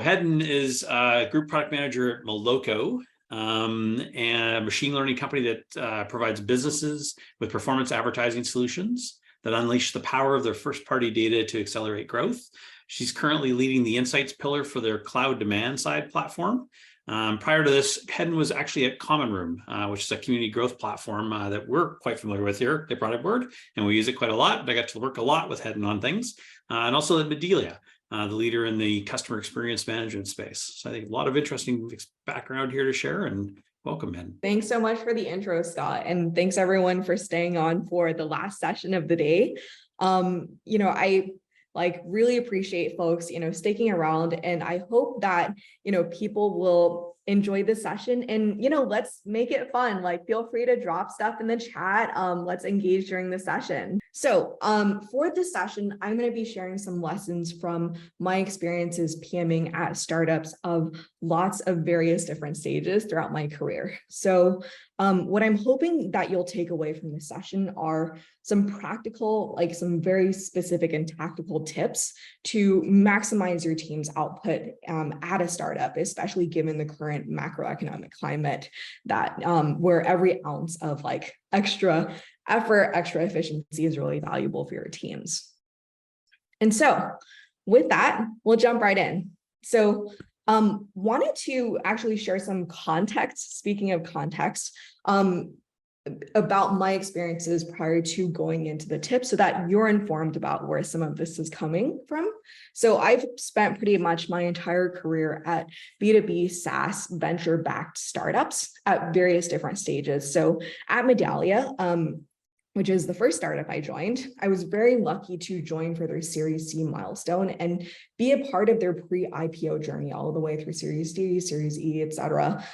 Hedan is a group product manager at Moloko, and a machine learning company that provides businesses with performance advertising solutions that unleash the power of their first-party data to accelerate growth. She's currently leading the insights pillar for their cloud demand side platform. Prior to this, Hedan was actually at Common Room, which is a community growth platform that we're quite familiar with here at Productboard, and we use it quite a lot. I got to work a lot with Hedan on things, and also at Medelia, the leader in the customer experience management space. So I think a lot of interesting background here to share, and welcome, Hedan. Thanks so much for the intro, Scott. And thanks everyone for staying on for the last session of the day. I really appreciate folks, sticking around, and I hope that, people will enjoy this session, and, let's make it fun. Feel free to drop stuff in the chat. Let's engage during the session. So for this session, I'm going to be sharing some lessons from my experiences PMing at startups of lots of various different stages throughout my career. So what I'm hoping that you'll take away from this session are some practical, some very specific and tactical tips to maximize your team's output at a startup, especially given the current macroeconomic climate that where every ounce of extra effort, extra efficiency is really valuable for your teams. And so with that, we'll jump right in. So wanted to actually share some context, speaking of context, about my experiences prior to going into the tips so that you're informed about where some of this is coming from. So I've spent pretty much my entire career at B2B SaaS venture-backed startups at various different stages. So at Medelia, which is the first startup I joined, I was very lucky to join for their Series C milestone and be a part of their pre-IPO journey all the way through Series D, Series E, et cetera,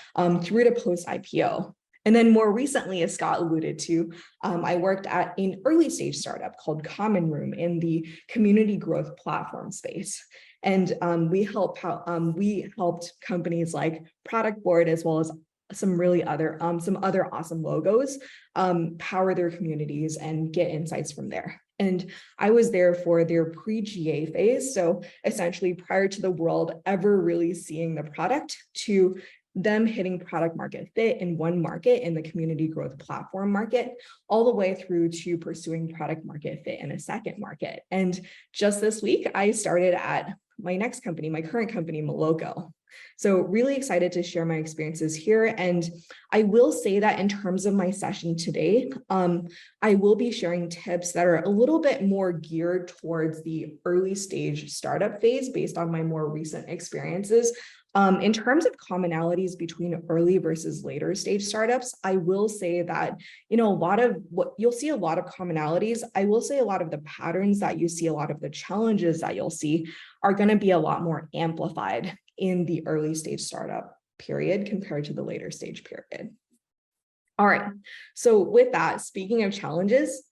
through to post-IPO. And then more recently, as Scott alluded to, I worked at an early stage startup called Common Room in the community growth platform space. And we helped companies like Productboard, as well as some other awesome logos, power their communities and get insights from there. And I was there for their pre-GA phase. So essentially prior to the world ever really seeing the product, to them hitting product market fit in one market, in the community growth platform market, all the way through to pursuing product market fit in a second market. And just this week, I started at my next company, my current company, Moloko. So really excited to share my experiences here. And I will say that in terms of my session today, I will be sharing tips that are a little bit more geared towards the early stage startup phase based on my more recent experiences. In terms of commonalities between early versus later stage startups, I will say that, you'll see a lot of commonalities. I will say a lot of the patterns that you see, a lot of the challenges that you'll see are going to be a lot more amplified in the early stage startup period compared to the later stage period. All right. So with that, speaking of challenges,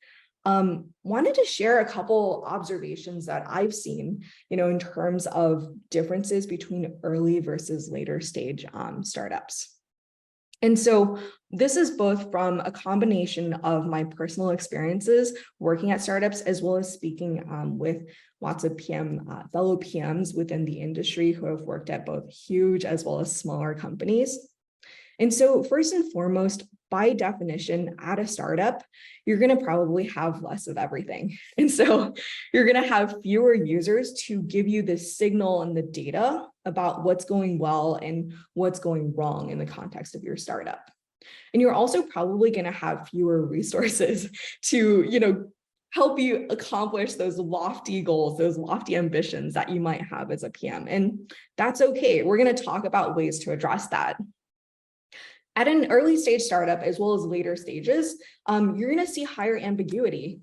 wanted to share a couple observations that I've seen, in terms of differences between early versus later stage startups. And so this is both from a combination of my personal experiences working at startups, as well as speaking with lots of fellow PMs within the industry who have worked at both huge as well as smaller companies. And so first and foremost, by definition, at a startup, you're going to probably have less of everything. And so you're going to have fewer users to give you the signal and the data about what's going well and what's going wrong in the context of your startup. And you're also probably going to have fewer resources to, help you accomplish those lofty goals, those lofty ambitions that you might have as a PM. And that's okay. We're going to talk about ways to address that. At an early stage startup, as well as later stages, you're going to see higher ambiguity.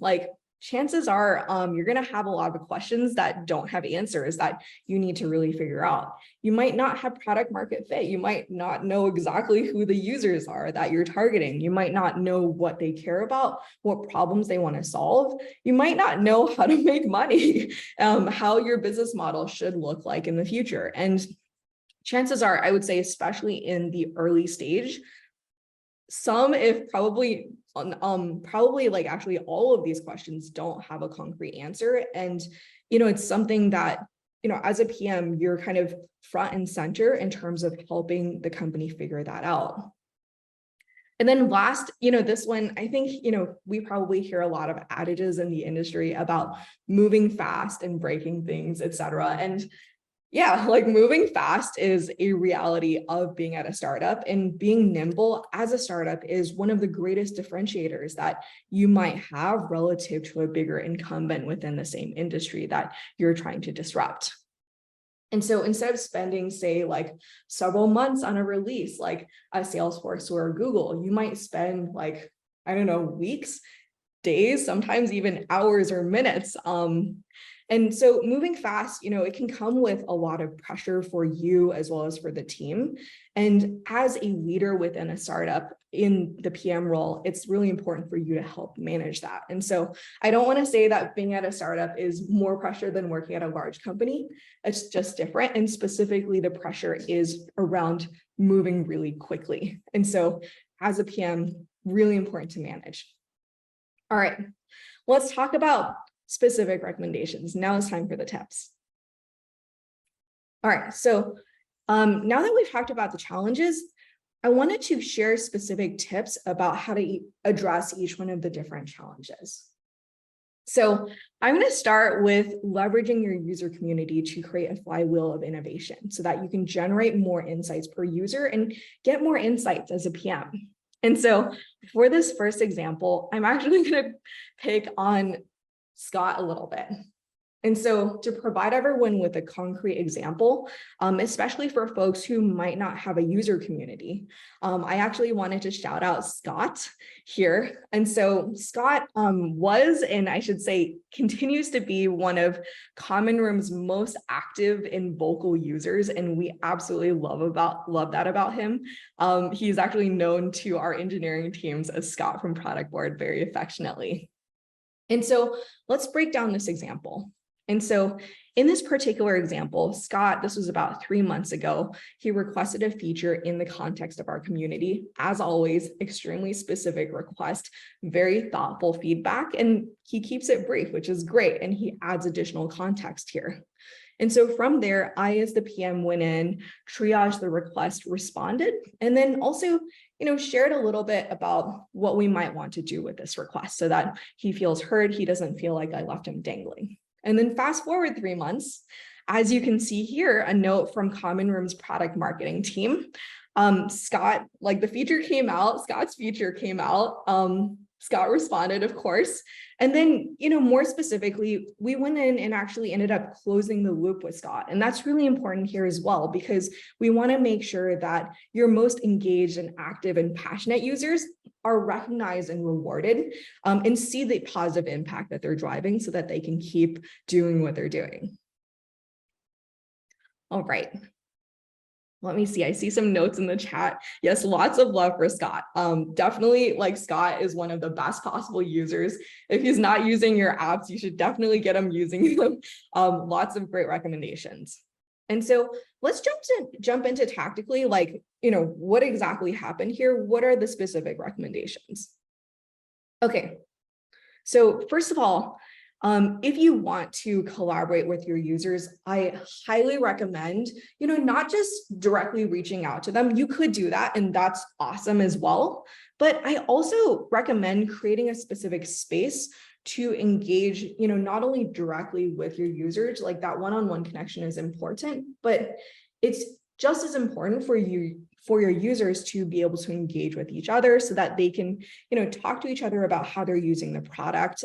Chances are you're going to have a lot of questions that don't have answers that you need to really figure out. You might not have product market fit. You might not know exactly who the users are that you're targeting. You might not know what they care about, what problems they want to solve. You might not know how to make money, how your business model should look like in the future. And chances are, I would say, especially in the early stage, probably actually all of these questions don't have a concrete answer. And, it's something that as a PM, you're kind of front and center in terms of helping the company figure that out. And then last, this one, I think, we probably hear a lot of adages in the industry about moving fast and breaking things, et cetera. And yeah, like moving fast is a reality of being at a startup, and being nimble as a startup is one of the greatest differentiators that you might have relative to a bigger incumbent within the same industry that you're trying to disrupt. And so instead of spending, say, like several months on a release, like a Salesforce or Google, you might spend like, I don't know, weeks, days, sometimes even hours or minutes. And so moving fast, it can come with a lot of pressure for you as well as for the team. And as a leader within a startup in the PM role, it's really important for you to help manage that. And so I don't want to say that being at a startup is more pressure than working at a large company. It's just different. And specifically, the pressure is around moving really quickly. And so as a PM, really important to manage. All right, let's talk about specific recommendations. Now it's time for the tips. All right, so now that we've talked about the challenges, I wanted to share specific tips about how to address each one of the different challenges. So I'm going to start with leveraging your user community to create a flywheel of innovation so that you can generate more insights per user and get more insights as a PM. And so for this first example, I'm actually going to pick on Scott a little bit. And so to provide everyone with a concrete example, especially for folks who might not have a user community, I actually wanted to shout out Scott here. And so Scott was, and I should say, continues to be one of Common Room's most active and vocal users. And we absolutely love that about him. He's actually known to our engineering teams as Scott from Productboard very affectionately. And so let's break down this example. And so in this particular example, Scott, this was about 3 months ago, he requested a feature in the context of our community. As always, extremely specific request, very thoughtful feedback, and he keeps it brief, which is great. And he adds additional context here. And so from there, I, as the PM, went in, triaged the request, responded, and then also, shared a little bit about what we might want to do with this request so that he feels heard, he doesn't feel like I left him dangling. And then fast forward 3 months, as you can see here, a note from Common Room's product marketing team. Scott, like the feature came out, Scott's feature came out. Scott responded, of course. And then, more specifically, we went in and actually ended up closing the loop with Scott. And that's really important here as well, because we want to make sure that your most engaged and active and passionate users are recognized and rewarded, and see the positive impact that they're driving so that they can keep doing what they're doing. All right. Let me see. I see some notes in the chat. Yes, lots of love for Scott. Definitely, like, Scott is one of the best possible users. If he's not using your apps, you should definitely get him using them. Lots of great recommendations. And so let's jump into tactically, like, what exactly happened here? What are the specific recommendations? Okay. So first of all, if you want to collaborate with your users, I highly recommend, not just directly reaching out to them. You could do that, and that's awesome as well. But I also recommend creating a specific space to engage, not only directly with your users, like that one-on-one connection is important, but it's just as important for your users to be able to engage with each other so that they can, talk to each other about how they're using the product,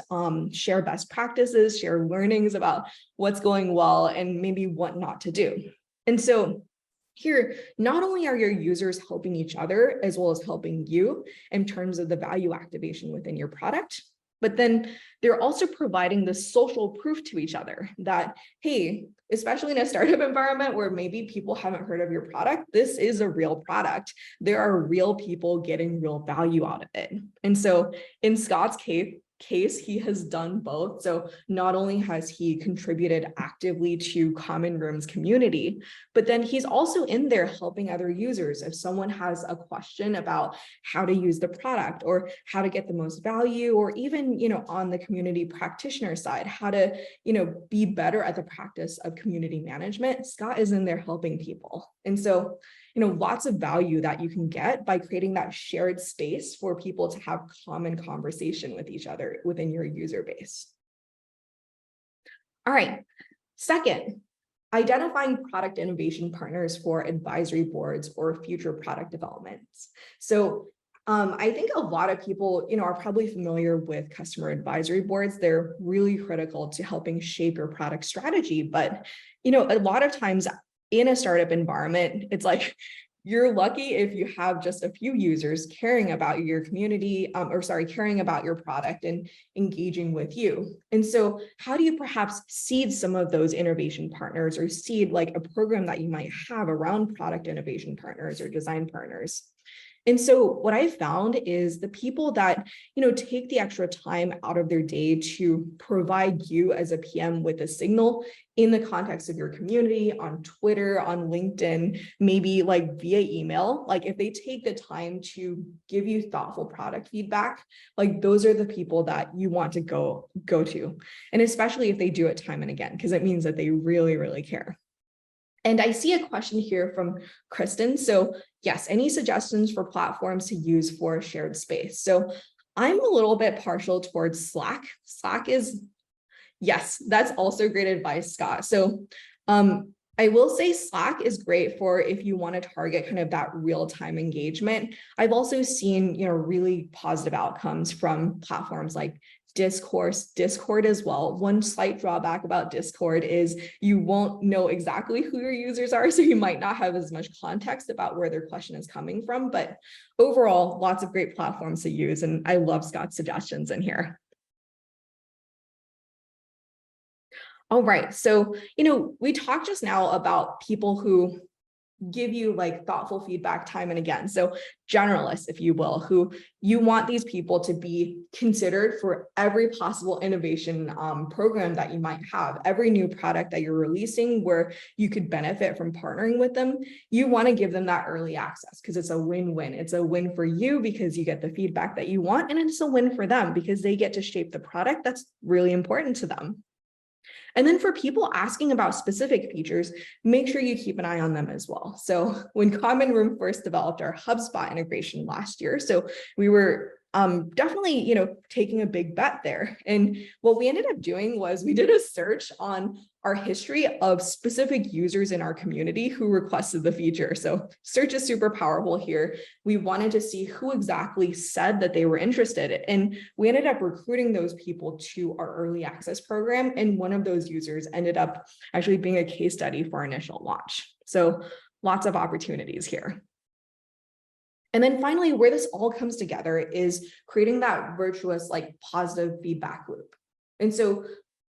share best practices, share learnings about what's going well and maybe what not to do. And so here, not only are your users helping each other as well as helping you in terms of the value activation within your product, but then they're also providing the social proof to each other that, hey, especially in a startup environment where maybe people haven't heard of your product, this is a real product. There are real people getting real value out of it. And so in Scott's case, case, he has done both. So not only has he contributed actively to Common Room's community, but then he's also in there helping other users. If someone has a question about how to use the product or how to get the most value, or even, on the community practitioner side, how to, be better at the practice of community management, Scott is in there helping people. And so, lots of value that you can get by creating that shared space for people to have common conversation with each other within your user base. All right. Second, identifying product innovation partners for advisory boards or future product developments. So I think a lot of people, are probably familiar with customer advisory boards. They're really critical to helping shape your product strategy. But, a lot of times in a startup environment, it's like, you're lucky if you have just a few users caring about your community, caring about your product and engaging with you. And so how do you perhaps seed some of those innovation partners, or seed like a program that you might have around product innovation partners or design partners? And so what I found is the people that, take the extra time out of their day to provide you as a PM with a signal in the context of your community, on Twitter, on LinkedIn, maybe like via email, like if they take the time to give you thoughtful product feedback, like those are the people that you want to go to. And especially if they do it time and again, because it means that they really, really care. And I see a question here from Kristen. So yes, any suggestions for platforms to use for a shared space? So I'm a little bit partial towards Slack. Slack is, yes, that's also great advice, Scott. So I will say Slack is great for if you want to target kind of that real-time engagement. I've also seen, really positive outcomes from platforms like Discord as well. One slight drawback about Discord is you won't know exactly who your users are, so you might not have as much context about where their question is coming from. But overall, lots of great platforms to use, and I love Scott's suggestions in here. All right, so, we talked just now about people who give you like thoughtful feedback time and again. So generalists, if you will, who you want these people to be considered for every possible innovation program that you might have, every new product that you're releasing where you could benefit from partnering with them. You want to give them that early access because it's a win-win. It's a win for you because you get the feedback that you want, and it's a win for them because they get to shape the product that's really important to them. And then for people asking about specific features, make sure you keep an eye on them as well. So when Common Room first developed our HubSpot integration last year, so we were definitely, taking a big bet there. And what we ended up doing was we did a search on our history of specific users in our community who requested the feature. So search is super powerful here. We wanted to see who exactly said that they were interested. And we ended up recruiting those people to our early access program. And one of those users ended up actually being a case study for our initial launch. So lots of opportunities here. And then finally, where this all comes together is creating that virtuous, like positive feedback loop. And so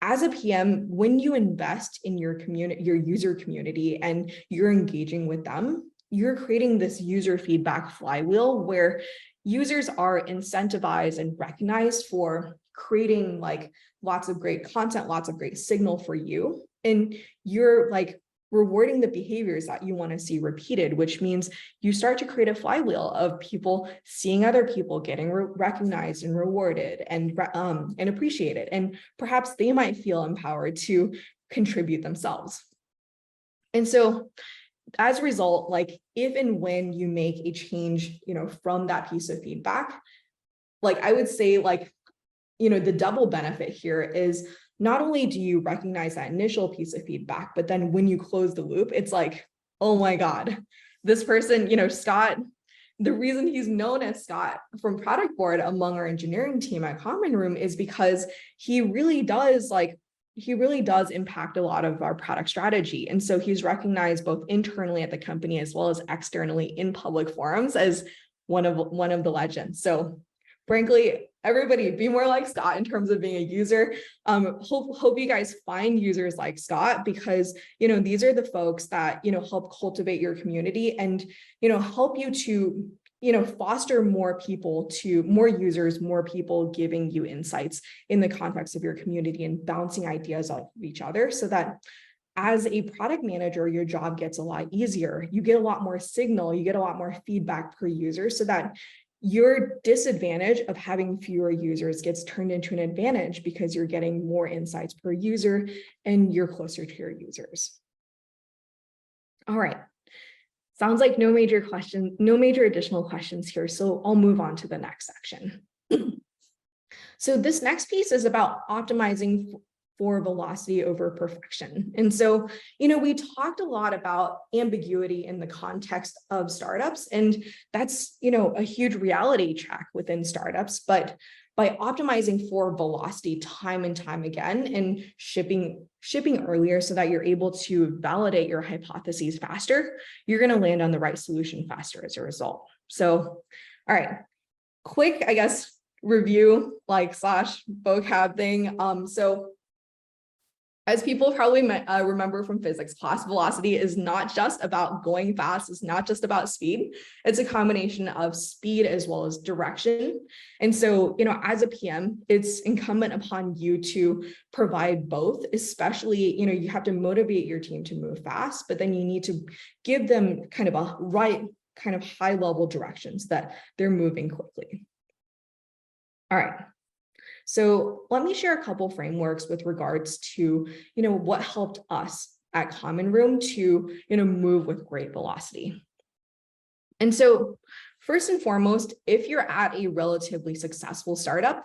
as a PM, when you invest in your community, your user community, and you're engaging with them, you're creating this user feedback flywheel where users are incentivized and recognized for creating like lots of great content, lots of great signal for you. And you're like rewarding the behaviors that you want to see repeated, which means you start to create a flywheel of people seeing other people getting recognized and rewarded and appreciated. And perhaps they might feel empowered to contribute themselves. And so as a result, like if and when you make a change, from that piece of feedback, like I would say like, the double benefit here is not only do you recognize that initial piece of feedback, but then when you close the loop, it's like, oh my God, this person, Scott, the reason he's known as Scott from Productboard among our engineering team at Common Room is because he really does impact a lot of our product strategy. And so he's recognized both internally at the company as well as externally in public forums as one of the legends. So frankly, everybody be more like Scott in terms of being a user. Hope you guys find users like Scott because, these are the folks that, help cultivate your community and, help you to foster more users, more people giving you insights in the context of your community and bouncing ideas off of each other, so that as a product manager, your job gets a lot easier. You get a lot more signal, you get a lot more feedback per user, so that your disadvantage of having fewer users gets turned into an advantage because you're getting more insights per user and you're closer to your users. All right. Sounds like no major additional questions here. So I'll move on to the next section. So this next piece is about optimizing for velocity over perfection. And so, we talked a lot about ambiguity in the context of startups, and that's, a huge reality check within startups. But by optimizing for velocity time and time again and shipping earlier so that you're able to validate your hypotheses faster, you're going to land on the right solution faster as a result. So, all right, quick, I guess, review slash vocab thing. So as people probably remember from physics class, velocity is not just about going fast. It's not just about speed. It's a combination of speed as well as direction. And so, as a PM, it's incumbent upon you to provide both, especially, you have to motivate your team to move fast, but then you need to give them kind of a right kind of high level directions that they're moving quickly. All right. So let me share a couple frameworks with regards to, what helped us at Common Room to, move with great velocity. And so first and foremost, if you're at a relatively successful startup,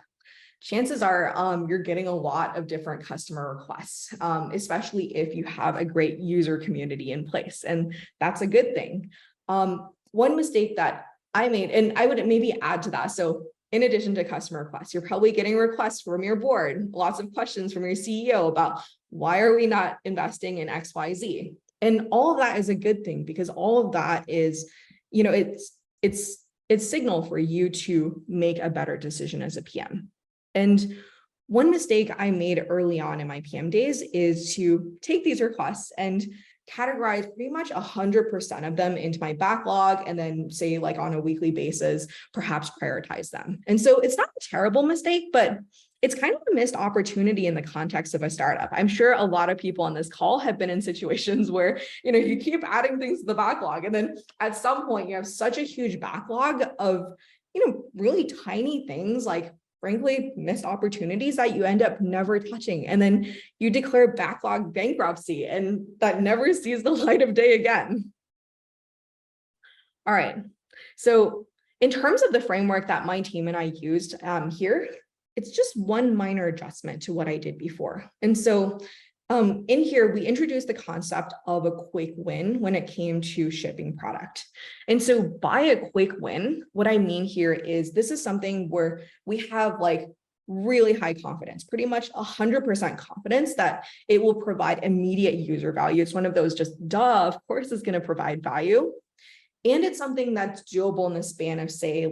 chances are you're getting a lot of different customer requests, especially if you have a great user community in place. And that's a good thing. One mistake that I made, and I would maybe add to that. So in addition to customer requests, you're probably getting requests from your board, lots of questions from your CEO about why are we not investing in XYZ? And all of that is a good thing, because all of that is, it's signal for you to make a better decision as a PM. And one mistake I made early on in my PM days is to take these requests and categorize pretty much 100% of them into my backlog, and then say on a weekly basis, perhaps prioritize them. And so it's not a terrible mistake, but it's kind of a missed opportunity in the context of a startup. I'm sure a lot of people on this call have been in situations where, you keep adding things to the backlog, and then at some point you have such a huge backlog of, really tiny things, frankly, missed opportunities that you end up never touching. And then you declare backlog bankruptcy, and that never sees the light of day again. All right. So in terms of the framework that my team and I used here, it's just one minor adjustment to what I did before. And so in here, we introduced the concept of a quick win when it came to shipping product. And so by a quick win, what I mean here is this is something where we have really high confidence, pretty much 100% confidence that it will provide immediate user value. It's one of those just, of course it's going to provide value. And it's something that's doable in the span of, say,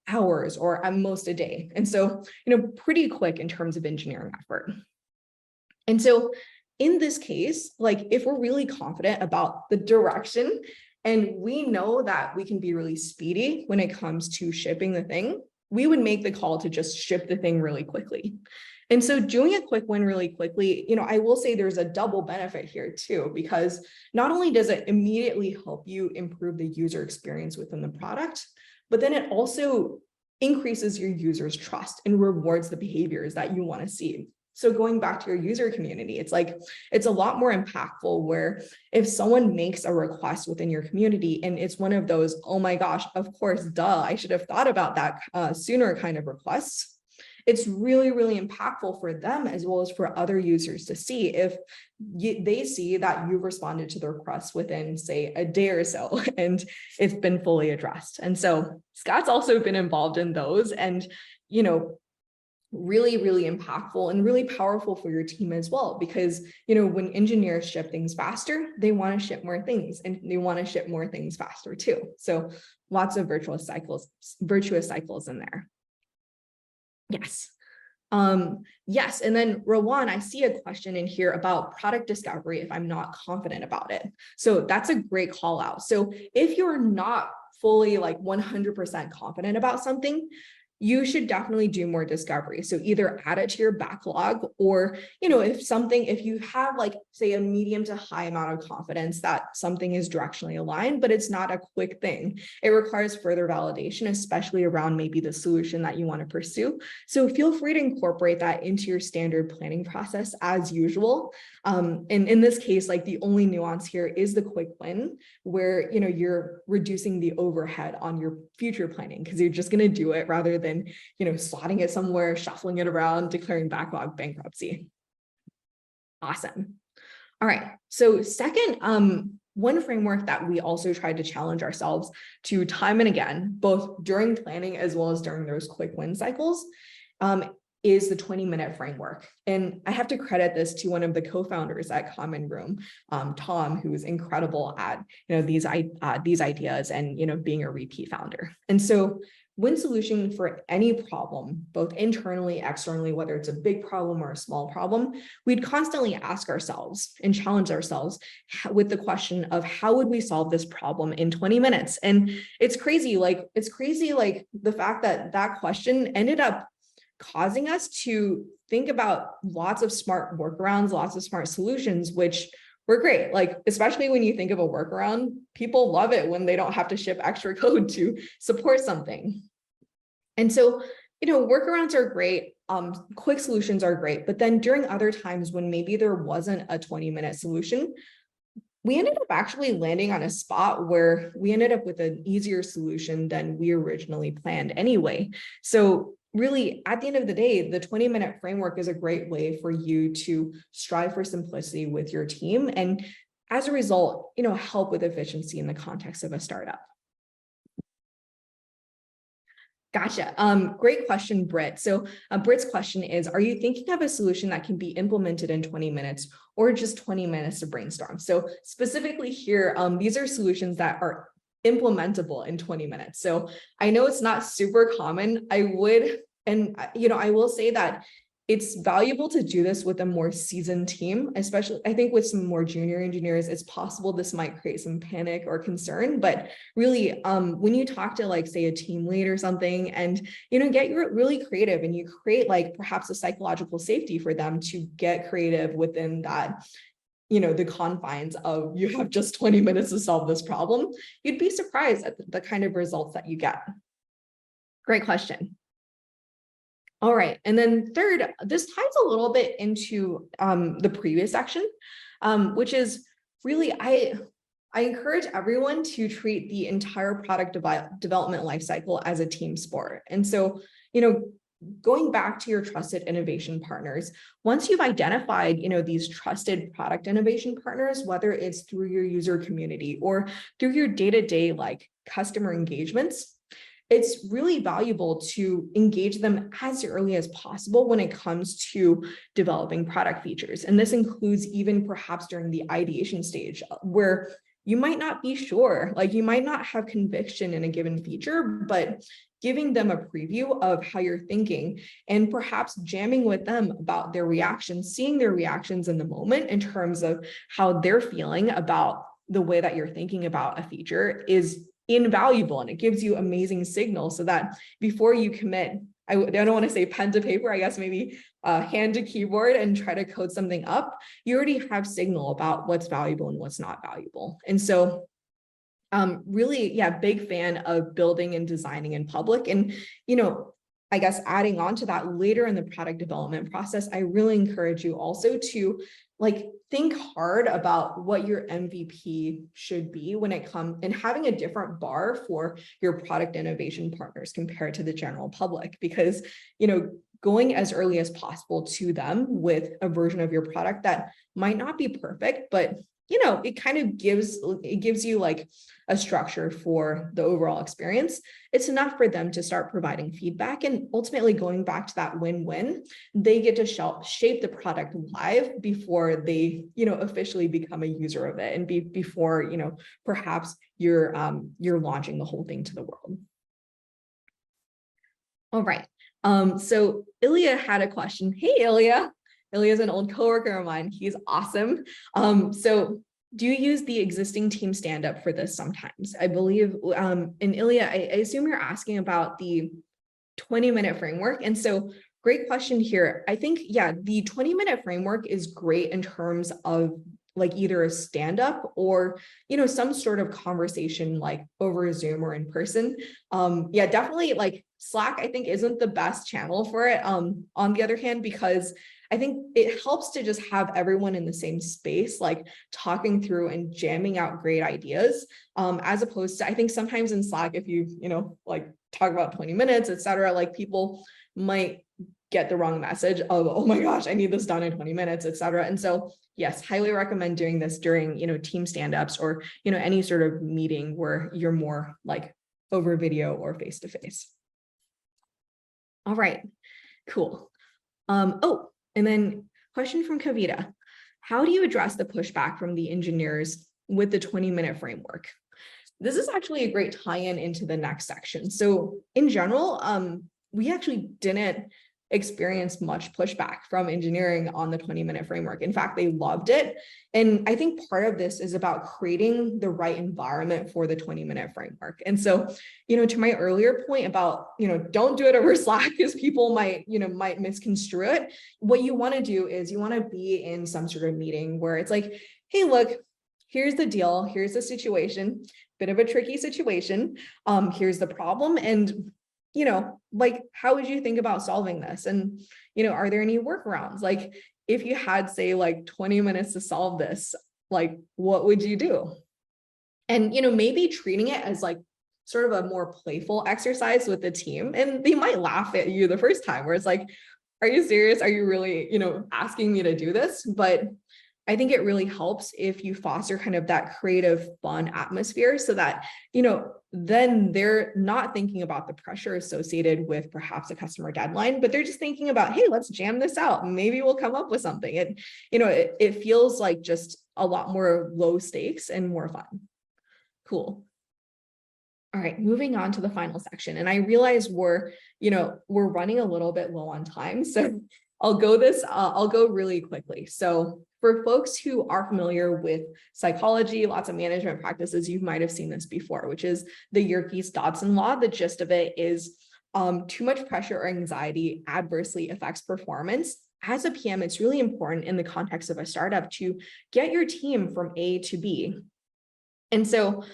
hours or at most a day. And so, pretty quick in terms of engineering effort. And so in this case, if we're really confident about the direction and we know that we can be really speedy when it comes to shipping the thing, we would make the call to just ship the thing really quickly. And so doing a quick win really quickly, I will say there's a double benefit here too, because not only does it immediately help you improve the user experience within the product, but then it also increases your users' trust and rewards the behaviors that you want to see. So going back to your user community, it's a lot more impactful where if someone makes a request within your community and it's one of those, oh my gosh, of course, I should have thought about that sooner kind of requests, it's really, really impactful for them as well as for other users to see if they see that you've responded to the request within, say, a day or so and it's been fully addressed. And so Scott's also been involved in those, and, really, really impactful and really powerful for your team as well, because, when engineers ship things faster, they want to ship more things, and they want to ship more things faster too. So lots of virtuous cycles in there. Yes. Yes. And then Rowan, I see a question in here about product discovery if I'm not confident about it. So that's a great call out. So if you're not fully like 100% confident about something, you should definitely do more discovery. So either add it to your backlog, or, if you have like, say, a medium to high amount of confidence that something is directionally aligned, but it's not a quick thing, it requires further validation, especially around maybe the solution that you want to pursue. So feel free to incorporate that into your standard planning process as usual. And in this case, like the only nuance here is the quick win, where, you're reducing the overhead on your future planning because you're just going to do it rather than, slotting it somewhere, shuffling it around, declaring backlog bankruptcy. Awesome. All right. So second, one framework that we also tried to challenge ourselves to time and again, both during planning as well as during those quick win cycles, is the 20-minute framework. And I have to credit this to one of the co-founders at Common Room, Tom, who is incredible at, these ideas and, being a repeat founder. And so win solution for any problem, both internally, externally, whether it's a big problem or a small problem, we'd constantly ask ourselves and challenge ourselves with the question of how would we solve this problem in 20 minutes? And it's crazy, like the fact that that question ended up causing us to think about lots of smart workarounds, lots of smart solutions, which were great. Like, especially when you think of a workaround, people love it when they don't have to ship extra code to support something. And so, workarounds are great. Quick solutions are great. But then during other times when maybe there wasn't a 20-minute solution, we ended up actually landing on a spot where we ended up with an easier solution than we originally planned anyway. So really, at the end of the day, the 20-minute framework is a great way for you to strive for simplicity with your team. And as a result, help with efficiency in the context of a startup. Gotcha. Great question, Britt. So Britt's question is, are you thinking of a solution that can be implemented in 20 minutes or just 20 minutes to brainstorm? So specifically here, these are solutions that are implementable in 20 minutes. So I know it's not super common. I will say that it's valuable to do this with a more seasoned team, especially I think with some more junior engineers, it's possible this might create some panic or concern, but really when you talk to like, say, a team lead or something and, get really creative and you create like perhaps a psychological safety for them to get creative within that, the confines of you have just 20 minutes to solve this problem, you'd be surprised at the kind of results that you get. Great question. All right. And then third, this ties a little bit into the previous section, which is really, I encourage everyone to treat the entire product development lifecycle as a team sport. And so, going back to your trusted innovation partners, once you've identified, these trusted product innovation partners, whether it's through your user community or through your day-to-day like customer engagements, it's really valuable to engage them as early as possible when it comes to developing product features. And this includes even perhaps during the ideation stage where you might not be sure, like you might not have conviction in a given feature, but giving them a preview of how you're thinking and perhaps jamming with them about their reactions, seeing their reactions in the moment in terms of how they're feeling about the way that you're thinking about a feature is invaluable, and it gives you amazing signals so that before you commit, I don't want to say pen to paper, I guess maybe hand to keyboard and try to code something up, you already have signal about what's valuable and what's not valuable. And so really, big fan of building and designing in public. And, I guess adding on to that later in the product development process, I really encourage you also to think hard about what your MVP should be when it comes and having a different bar for your product innovation partners compared to the general public, because, going as early as possible to them with a version of your product that might not be perfect, but it kind of gives you like a structure for the overall experience. It's enough for them to start providing feedback, and ultimately going back to that win-win, they get to shape the product live before they, officially become a user of it, and before, perhaps you're launching the whole thing to the world. All right. So Ilya had a question. Hey, Ilya. Ilya is an old coworker of mine. He's awesome. So do you use the existing team stand-up for this sometimes? I believe, in Ilya, I assume you're asking about the 20-minute framework. And so great question here. I think, yeah, the 20-minute framework is great in terms of like either a stand-up or, some sort of conversation like over Zoom or in person. Yeah, definitely like Slack, I think isn't the best channel for it. On the other hand, because I think it helps to just have everyone in the same space, like talking through and jamming out great ideas, as opposed to, I think sometimes in Slack, if you, like talk about 20 minutes, et cetera, like people might get the wrong message of, oh my gosh, I need this done in 20 minutes, et cetera. And so, yes, highly recommend doing this during, team stand-ups or, any sort of meeting where you're more like over video or face-to-face. All right, cool. Oh, and then question from Kavita. How do you address the pushback from the engineers with the 20-minute framework? This is actually a great tie-in into the next section. So in general, we actually didn't experience much pushback from engineering on the 20-minute framework. In fact, they loved it. And I think part of this is about creating the right environment for the 20-minute framework. And so, to my earlier point about, don't do it over Slack because people might misconstrue it. What you want to do is you want to be in some sort of meeting where it's like, hey, look, here's the deal. Here's the situation, bit of a tricky situation. Here's the problem. And like, how would you think about solving this? And, are there any workarounds? Like, if you had, say, like 20 minutes to solve this, like, what would you do? And, maybe treating it as like sort of a more playful exercise with the team. And they might laugh at you the first time where it's like, are you serious? Are you really, asking me to do this? But I think it really helps if you foster kind of that creative, fun atmosphere so that, then they're not thinking about the pressure associated with perhaps a customer deadline, but they're just thinking about, hey, let's jam this out. Maybe we'll come up with something. And, it feels like just a lot more low stakes and more fun. Cool. All right, moving on to the final section. And I realize we're running a little bit low on time. So I'll go really quickly. So for folks who are familiar with psychology, lots of management practices, you might have seen this before, which is the Yerkes-Dodson law. The gist of it is too much pressure or anxiety adversely affects performance. As a PM, it's really important in the context of a startup to get your team from A to B. And so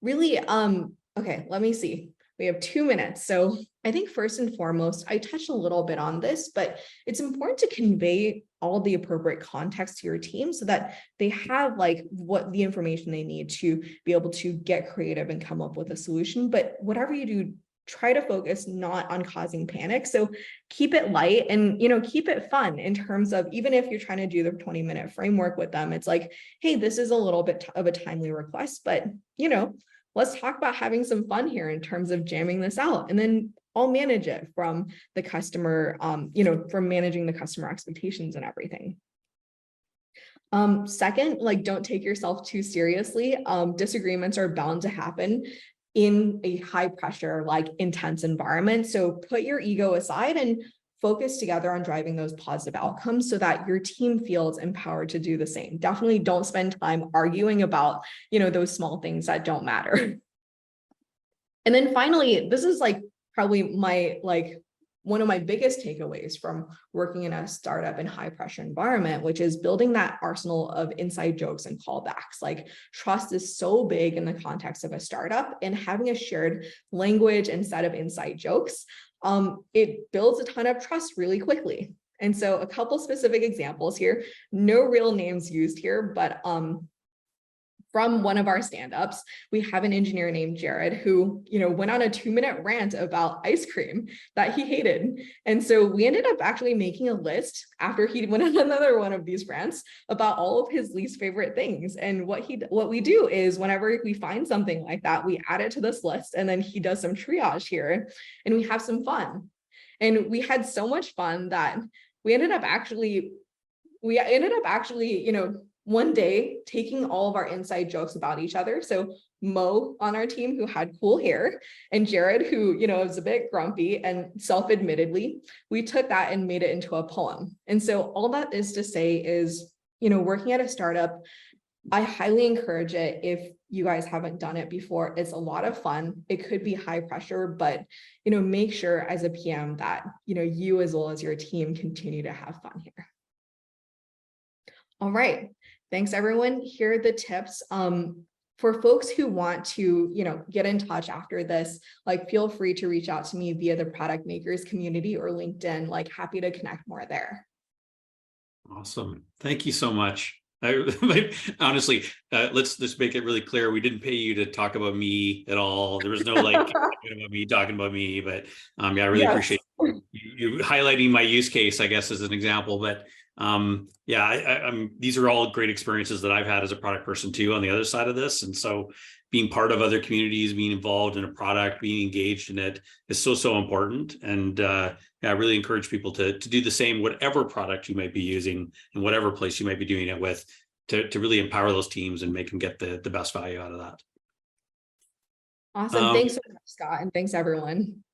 really, okay, let me see. We have 2 minutes. So I think first and foremost, I touched a little bit on this, but it's important to convey all the appropriate context to your team so that they have like what the information they need to be able to get creative and come up with a solution. But whatever you do, try to focus not on causing panic. So keep it light and, keep it fun in terms of, even if you're trying to do the 20-minute framework with them, it's like, hey, this is a little bit of a timely request, but, let's talk about having some fun here in terms of jamming this out. And then I'll manage it from the customer, from managing the customer expectations and everything. Second, like, don't take yourself too seriously. Disagreements are bound to happen in a high pressure, like intense environment. So put your ego aside and focus together on driving those positive outcomes so that your team feels empowered to do the same. Definitely don't spend time arguing about, those small things that don't matter. And then finally, this is like probably one of my biggest takeaways from working in a startup and high pressure environment, which is building that arsenal of inside jokes and callbacks. Like, trust is so big in the context of a startup, and having a shared language and set of inside jokes, it builds a ton of trust really quickly. And so a couple specific examples here, no real names used here, but from one of our stand-ups, we have an engineer named Jared who, went on a 2-minute rant about ice cream that he hated. And so we ended up actually making a list after he went on another one of these rants about all of his least favorite things. And what we do is whenever we find something like that, we add it to this list, and then he does some triage here and we have some fun. And we had so much fun that we ended up actually, one day taking all of our inside jokes about each other. So Mo on our team, who had cool hair, and Jared, who, was a bit grumpy and self-admittedly, we took that and made it into a poem. And so all that is to say is working at a startup, I highly encourage it if you guys haven't done it before. It's a lot of fun. It could be high pressure, but make sure as a PM that you as well as your team continue to have fun here. All right. Thanks, everyone. Here are the tips. For folks who want to, get in touch after this, feel free to reach out to me via the Product Makers community or LinkedIn. Happy to connect more there. Awesome. Thank you so much. Honestly, let's just make it really clear. We didn't pay you to talk about me at all. There was no talking about me, but yeah, I really appreciate you highlighting my use case, I guess, as an example. But yeah, these are all great experiences that I've had as a product person too, on the other side of this. And so being part of other communities, being involved in a product, being engaged in it is so important. And yeah, I really encourage people to do the same, whatever product you might be using and whatever place you might be doing it with, to really empower those teams and make them get the best value out of that. Awesome. Thanks so much, Scott. And thanks, everyone.